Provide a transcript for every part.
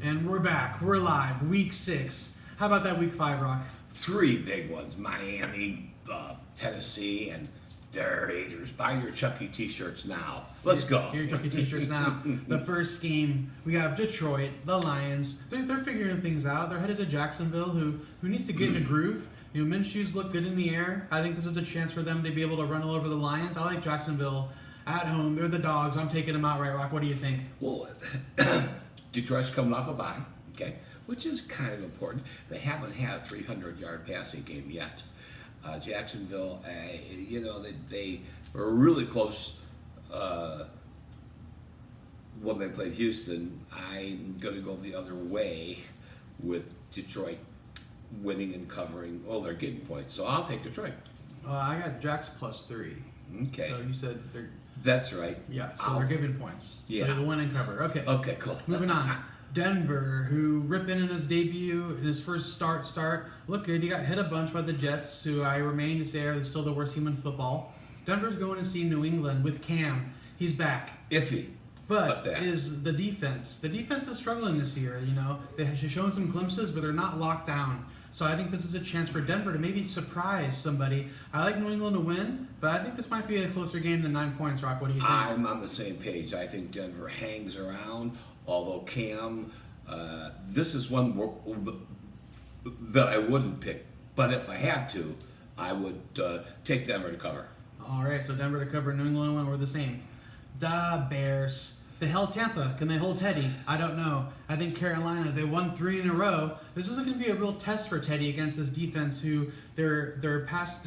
And we're back. We're live. Week 6. How about that week 5, Rock? 3 big ones. Miami, Tennessee, and the Raiders. Buy your Chucky t-shirts now. Let's go. Get your Chucky t-shirts now. The first game, we have Detroit, the Lions. They're figuring things out. They're headed to Jacksonville, who needs to get in a groove. You know, Minshew's look good in the air. I think this is a chance for them to be able to run all over the Lions. I like Jacksonville at home. They're the dogs. I'm taking them outright, Rock. What do you think? Well, Detroit's coming off a bye, okay, which is kind of important. They haven't had a 300-yard passing game yet. Jacksonville, they were really close when they played Houston. I'm going to go the other way with Detroit winning and covering. Oh, they're getting points, so I'll take Detroit. I got Jacks +3. Okay. So you said they're... That's right. Yeah, so they're giving points. Yeah. So they're the win and cover. Okay. Okay, cool. Moving on. Denver, who ripped in his debut, in his first start, looked good. He got hit a bunch by the Jets, who I remain to say are still the worst team in football. Denver's going to see New England with Cam. He's back. Iffy. But is the defense. The defense is struggling this year, you know. They're showing some glimpses, but they're not locked down. So I think this is a chance for Denver to maybe surprise somebody. I like New England to win, but I think this might be a closer game than 9 points, Rock. What do you think? I'm on the same page. I think Denver hangs around, although Cam, this is one that I wouldn't pick. But if I had to, I would take Denver to cover. All right, so Denver to cover, New England to win. We're the same. The Bears. They held Tampa. Can they hold Teddy? I don't know. I think Carolina, they won 3 in a row. This is going to be a real test for Teddy against this defense who their defense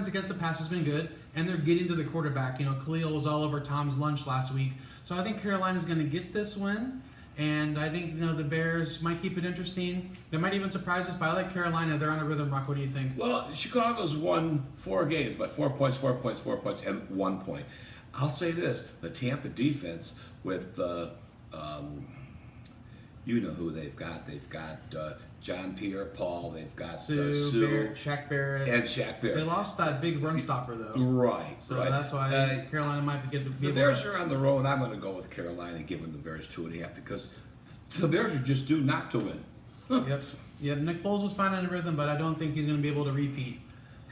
against the pass has been good, and they're getting to the quarterback. You know, Khalil was all over Tom's lunch last week. So I think Carolina's going to get this win, and I think, you know, the Bears might keep it interesting. They might even surprise us, but I like Carolina. They're on a rhythm, Rock. What do you think? Well, Chicago's won 4 games by 4 points, 4 points, 4 points, and 1 point. I'll say this: the Tampa defense with you know who they've got. They've got John Pierre-Paul. They've got Sue, Shaq Barrett, and Shaq Barrett. They lost that big run stopper though, right? So right. That's why I think Carolina might be good. The Bears are on the road. I'm going to go with Carolina, giving the Bears 2.5 because the Bears are just due not to win. Yep. Nick Foles was fine in a rhythm, but I don't think he's going to be able to repeat.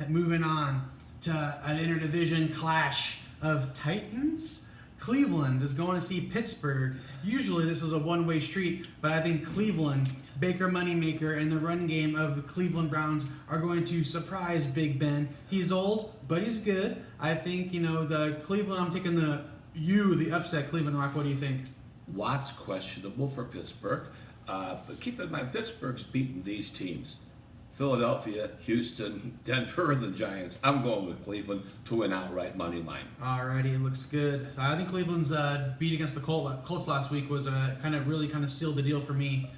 Moving on to an interdivision clash of Titans. Cleveland is going to see Pittsburgh. Usually this is a one-way street, but I think Cleveland, Baker Moneymaker, and the run game of the Cleveland Browns are going to surprise Big Ben. He's old, but he's good. I think, you know, the Cleveland, I'm taking the upset Cleveland, Rock. What do you think? Watt's questionable for Pittsburgh, but keep in mind, Pittsburgh's beaten these teams. Philadelphia, Houston, Denver, and the Giants. I'm going with Cleveland to win outright money line. Alrighty, it looks good. I think Cleveland's beat against the Colts last week was kind of sealed the deal for me.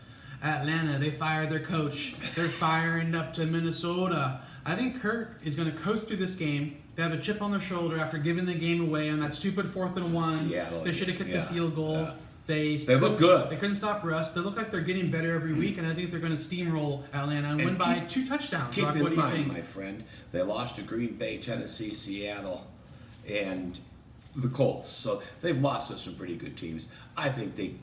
Atlanta, they fired their coach. They're firing up to Minnesota. I think Kirk is going to coast through this game. They have a chip on their shoulder after giving the game away on that stupid 4th and 1. Seattle, They should have kicked the field goal. Yeah. They look good. They couldn't stop Russ. They look like they're getting better every week, and I think they're going to steamroll Atlanta and win by 2 touchdowns. Rock, what do you think? My friend, they lost to Green Bay, Tennessee, Seattle, and the Colts. So they've lost to some pretty good teams. I think they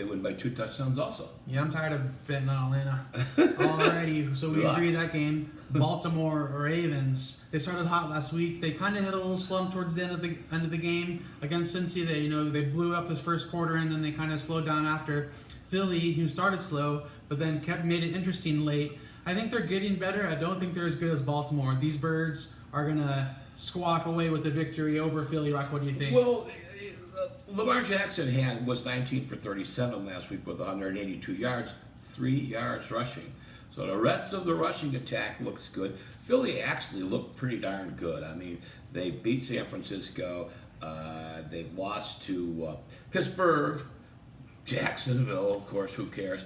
win by 2 touchdowns also. Yeah, I'm tired of betting on Atlanta. Alrighty, so we agree that game. Baltimore Ravens. They started hot last week. They kind of had a little slump towards the end of the game against Cincy. They blew up this first quarter and then they kind of slowed down after. Philly, who started slow but then made it interesting late. I think they're getting better. I don't think they're as good as Baltimore. These birds are gonna squawk away with the victory over Philly. Rock, what do you think? Well, Lamar Jackson was 19 for 37 last week with 182 yards, 3 yards rushing. So the rest of the rushing attack looks good. Philly actually looked pretty darn good. I mean, they beat San Francisco. They've lost to Pittsburgh, Jacksonville, of course, who cares?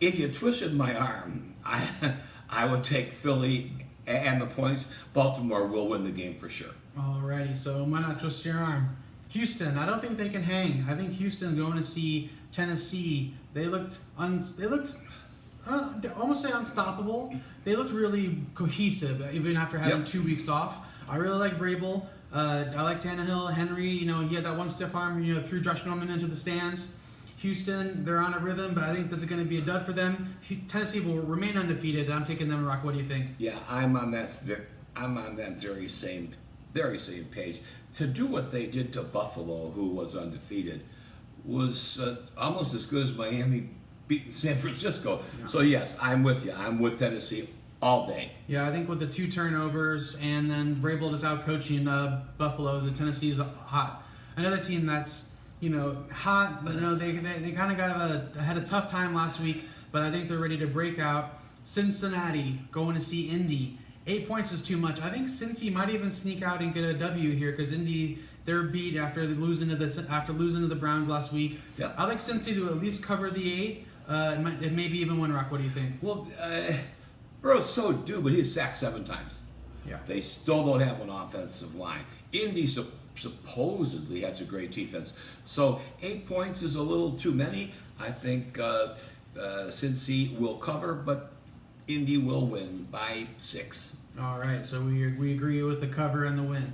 If you twisted my arm, I would take Philly and the points. Baltimore will win the game for sure. Alrighty, so why not twist your arm? Houston, I don't think they can hang. I think Houston going to see Tennessee. They looked almost say unstoppable. They looked really cohesive, even after having 2 weeks off. I really like Vrabel. I like Tannehill. Henry, he had that one stiff arm, threw Josh Norman into the stands. Houston, they're on a rhythm, but I think this is going to be a dud for them. Tennessee will remain undefeated. I'm taking them, Rock. What do you think? Yeah, I'm on that very same page. To do what they did to Buffalo, who was undefeated, was almost as good as Miami beating San Francisco. Yeah. So yes, I'm with you. I'm with Tennessee all day. Yeah, I think with the 2 turnovers and then Vrabel just out coaching Buffalo, the Tennessee is hot. Another team that's hot. They kind of had a tough time last week, but I think they're ready to break out. Cincinnati going to see Indy. 8 points is too much. I think Cincy might even sneak out and get a W here because Indy, they're beat after losing to the Browns last week. Yeah. I like Cincy to at least cover the 8. It maybe even win. Rock. What do you think? Well, Burrow's so due, but he's sacked 7 times. Yeah. They still don't have an offensive line. Indy supposedly has a great defense. So 8 points is a little too many. I think Cincy will cover, but Indy will win by 6. All right, so we agree with the cover and the win.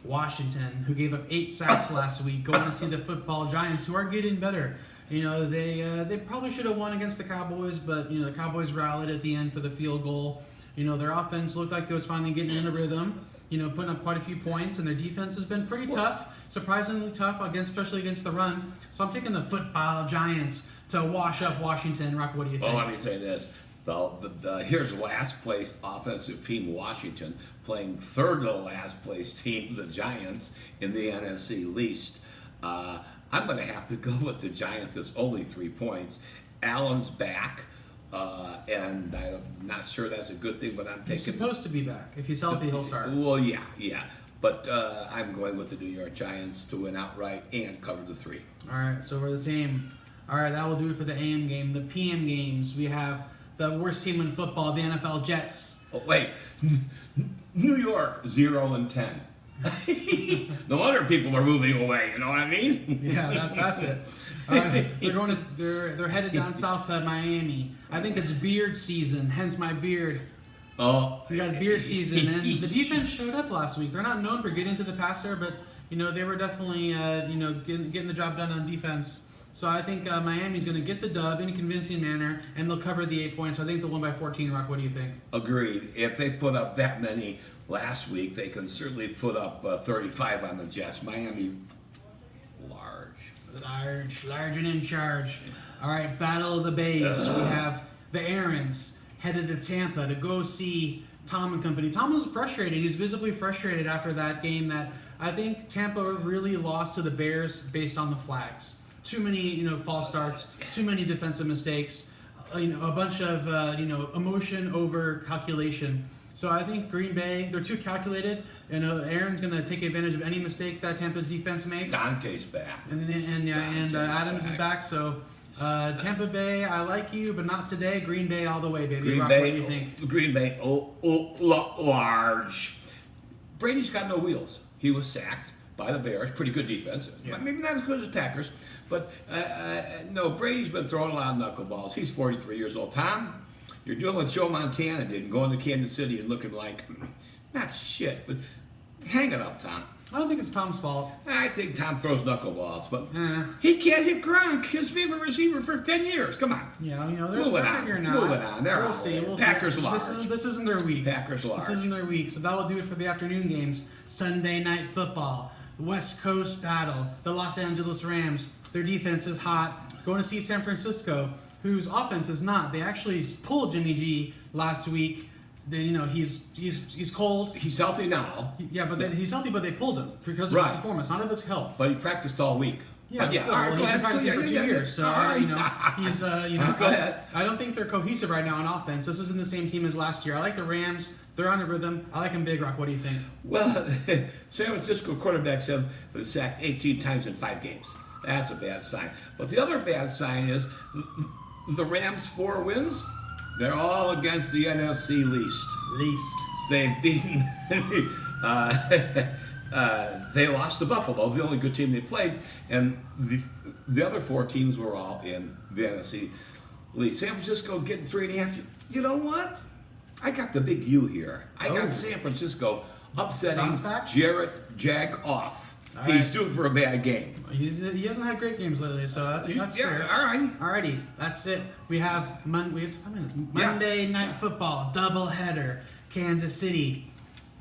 Washington, who gave up 8 sacks last week, going to see the football Giants, who are getting better. They probably should have won against the Cowboys, but the Cowboys rallied at the end for the field goal. Their offense looked like it was finally getting in a rhythm. Putting up quite a few points, and their defense has been pretty tough, surprisingly tough, especially against the run. So I'm taking the football Giants to wash up Washington. Rock, what do you think? Well, let me say this. Here's last place offensive team Washington playing third to last place team, the Giants, in the NFC least. I'm going to have to go with the Giants. It's only 3 points. Allen's back. And I'm not sure that's a good thing, but I'm taking... He's supposed to be back. If he's healthy, he'll start. Well, yeah. But I'm going with the New York Giants to win outright and cover the 3. All right, so we're the same. All right, that will do it for the AM game. The PM games, we have the worst team in football, the NFL Jets. Oh, wait. New York, 0-10. No wonder people are moving away, you know what I mean? Yeah, that's it. They're headed down south to Miami. I think it's beard season, hence my beard. Oh, we got beard season, and the defense showed up last week. They're not known for getting to the passer, but they were definitely getting the job done on defense. So I think Miami's going to get the dub in a convincing manner, and they'll cover the 8 points. I think they'll win by 14. Rock, what do you think? Agreed. If they put up that many last week, they can certainly put up 35 on the Jets. Miami, large and in charge. All right, Battle of the Bays. We have the Aarons headed to Tampa to go see Tom and company. Tom was frustrated. He was visibly frustrated after that game that I think Tampa really lost to the Bears based on the flags. Too many, false starts, too many defensive mistakes, a bunch of, emotion over calculation. So I think Green Bay, they're too calculated. Aaron's going to take advantage of any mistake that Tampa's defense makes. Dante's back. And Adams is back. So Tampa Bay, I like you, but not today. Green Bay all the way, baby. Green Rock, Bay, what do you think? Green Bay, large. Brady's got no wheels. He was sacked by the Bears. Pretty good defense. Yeah. Maybe not as good as the Packers. But, no, Brady's been throwing a lot of knuckleballs. He's 43 years old. Tom, you're doing what Joe Montana did, going to Kansas City and looking like, not shit, but hang it up, Tom. I don't think it's Tom's fault. I think Tom throws knuckleballs, but he can't hit Gronk, his favorite receiver for 10 years. Come on. Yeah, they're figuring out. Moving on. We'll see. Packers large. This isn't their week. Packers large. This isn't their week. So that will do it for the afternoon games. Sunday night football. West Coast battle. The Los Angeles Rams. Their defense is hot. Going to see San Francisco, whose offense is not. They actually pulled Jimmy G last week. He's cold. He's healthy now. Yeah, but he's healthy, but they pulled him because of his performance, not of his health. But he practiced all week. Yeah, he's been practicing for 2 years. So he's go ahead. I don't think they're cohesive right now on offense. This isn't the same team as last year. I like the Rams. They're on a rhythm. I like them big. Rock, what do you think? Well, San Francisco quarterbacks have been sacked 18 times in 5 games. That's a bad sign. But the other bad sign is the Rams' 4 wins. They're all against the NFC least. They've beaten. They lost to Buffalo, the only good team they played, and the other 4 teams were all in the NFC least. San Francisco getting 3.5. You know what? I got the big U here. I got San Francisco upsetting Bounce back? Jarrett Jagoff. All He's right. due for a bad game. He hasn't had great games lately, so that's Yeah, fair. all right. Alrighty, that's it. We have 5 minutes. Yeah. Monday Night Football doubleheader. Kansas City,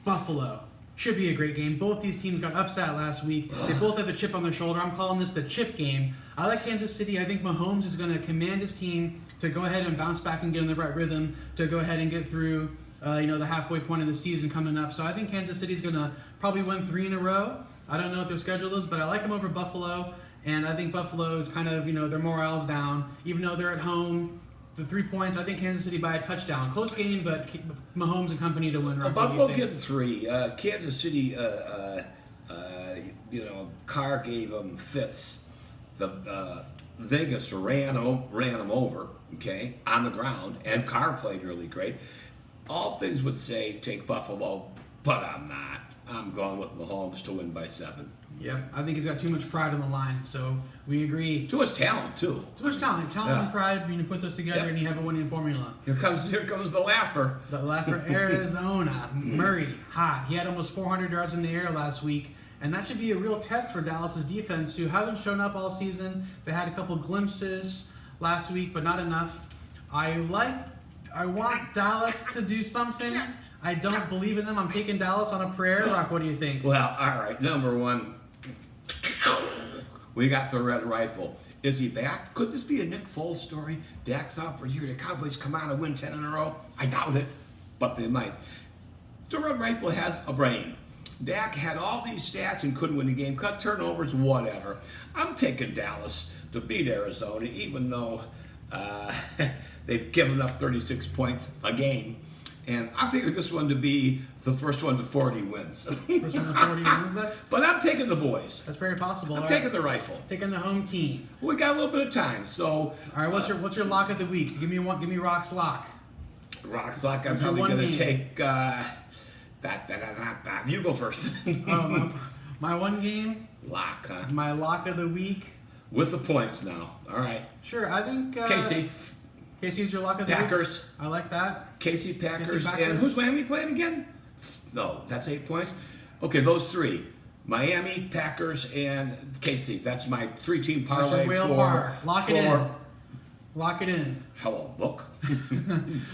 Buffalo. Should be a great game. Both these teams got upset last week. They both have a chip on their shoulder. I'm calling this the chip game. I like Kansas City. I think Mahomes is going to command his team to go ahead and bounce back and get in the right rhythm to go ahead and get through the halfway point of the season coming up. So I think Kansas City's going to probably win 3 in a row. I don't know what their schedule is, but I like them over Buffalo. And I think Buffalo is kind of, their morale's down. Even though they're at home, the 3 points, I think Kansas City by a touchdown. Close game, but Mahomes and company to win. Buffalo getting 3. Kansas City, Carr gave them fifths. The Vegas ran them over, okay, on the ground, and Carr played really great. All things would say take Buffalo, but I'm not. I'm going with Mahomes to win by 7. Yep, I think he's got too much pride on the line, so we agree. Too much talent, too. Too much talent. And pride, you put those together and you have a winning formula. Here comes the laugher. The laugher, Arizona. Murray, hot. He had almost 400 yards in the air last week, and that should be a real test for Dallas's defense, who hasn't shown up all season. They had a couple glimpses last week, but not enough. I want Dallas to do something. I don't believe in them. I'm taking Dallas on a prayer. Rock, what do you think? Well, all right. Number 1, we got the red rifle. Is he back? Could this be a Nick Foles story? Dak's out for a year. The Cowboys come out and win 10 in a row? I doubt it, but they might. The red rifle has a brain. Dak had all these stats and couldn't win the game. Cut turnovers, whatever. I'm taking Dallas to beat Arizona, even though they've given up 36 points a game. And I figured this one to be the first one to 40 wins. First one to 40 wins, But I'm taking the boys. that's very possible. I'm taking the rifle. Taking the home team. We got a little bit of time, so. All right, what's your lock of the week? Give me Rock's lock. Rock's lock. I'm What's your probably one going to game? take. You go first. My one game, Lock, huh? my lock of the week. With the points now. All right. Sure, I think Casey's your lock of the Packers. week. I like that. Casey Packers. Packers. And who's Miami playing again? No, that's 8 points. Okay, those 3. Miami, Packers, and Casey. That's my 3-team That's parlay your whale for. par. Lock it in. Lock it in. Hello, book.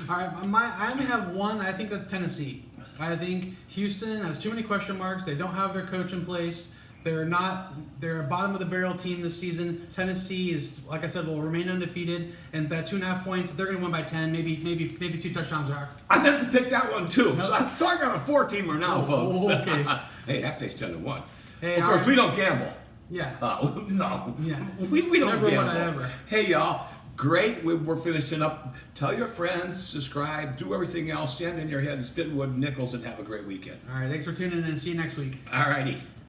All right, I only have one. I think that's Tennessee. I think Houston has too many question marks. They don't have their coach in place. They're a bottom of the barrel team this season. Tennessee is, like I said, will remain undefeated, and that 2.5 points, they're going to win by 10, maybe 2 touchdowns. I meant to pick that one too. Nope. So I got a 4-teamer now, folks. Okay. Hey, that pays 10-1. Hey, of course, right. we don't gamble. Yeah. No. Yeah. We don't Never would gamble. I ever. Hey, y'all. Great. We're finishing up. Tell your friends, subscribe, do everything else. Stand in your head and spit wood nickels and have a great weekend. All right, thanks for tuning in and see you next week. All righty.